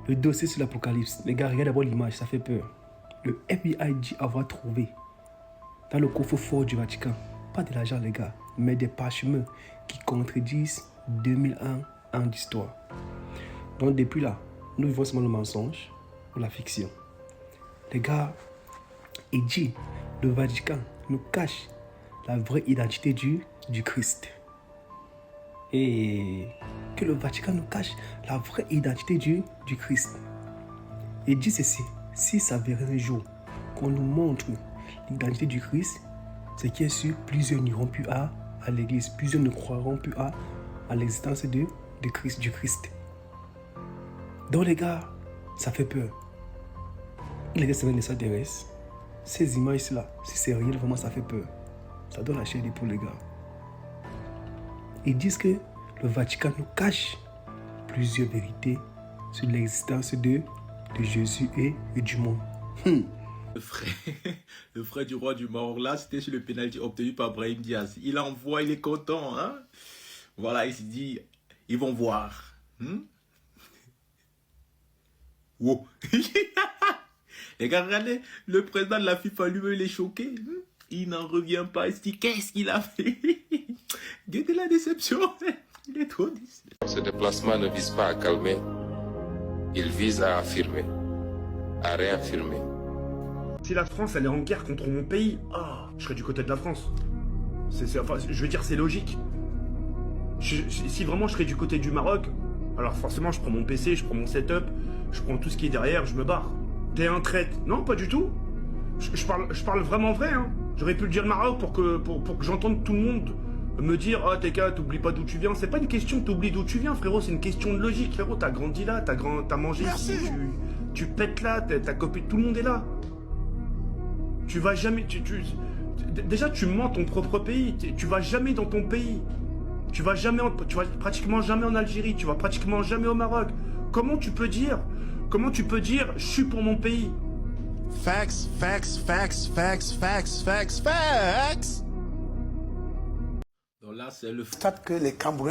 Le dossier sur l'Apocalypse. Les gars, regardez d'abord l'image, ça fait peur. Le FBI dit avoir trouvé dans le coffre-fort du Vatican, pas de l'argent les gars, mais des parchemins qui contredisent 2001 ans d'histoire. Donc depuis là, nous vivons seulement le mensonge ou la fiction. Les gars, il dit, le Vatican nous cache la vraie identité du Christ. Et que le Vatican nous cache la vraie identité du Christ. Il dit ceci, si ça verrait un jour qu'on nous montre l'identité du Christ, c'est qu'il est sûr, plusieurs n'iront plus à l'église, plusieurs ne croiront plus à l'existence du Christ. Donc les gars, ça fait peur. Les gars, c'est un extraterrestre. Ces images-là, si c'est réel, vraiment ça fait peur. Ça donne la chair des poules les gars. Ils disent que le Vatican nous cache plusieurs vérités sur l'existence de Jésus et du monde. Le frère du roi du Maroc, là, c'était sur le pénalty obtenu par Brahim Diaz. Il envoie, il est content. Hein? Voilà, il s'est dit, ils vont voir. Wow. Les gars, regardez, le président de la FIFA, lui-même, il est choqué. Il n'en revient pas. Il se dit, qu'est-ce qu'il a fait? Guettez la déception. Il est trop déçu. Ce déplacement ne vise pas à calmer. Il vise à affirmer, à réaffirmer. Si la France, elle est en guerre contre mon pays, je serais du côté de la France. Enfin, je veux dire, c'est logique. Si vraiment je serais du côté du Maroc, alors forcément, je prends mon PC, je prends mon setup, je prends tout ce qui est derrière, je me barre. T'es un traître. Non, pas du tout. Je parle vraiment vrai. Hein. J'aurais pu le dire le Maroc pour que j'entende tout le monde me dire « Ah, t'es qu'à, t'oublies pas d'où tu viens ». C'est pas une question que t'oublies d'où tu viens, frérot. C'est une question de logique, frérot. T'as grandi là, t'as mangé ici, tu pètes là, ta copine, tout le monde est là. Tu vas jamais... Déjà, tu mens ton propre pays. Tu vas jamais dans ton pays. Tu vas pratiquement jamais en Algérie. Tu vas pratiquement jamais au Maroc. Comment tu peux dire je suis pour mon pays? Facts, facts, facts, facts, facts, facts, facts. Donc là, c'est le Fait que les Camerounais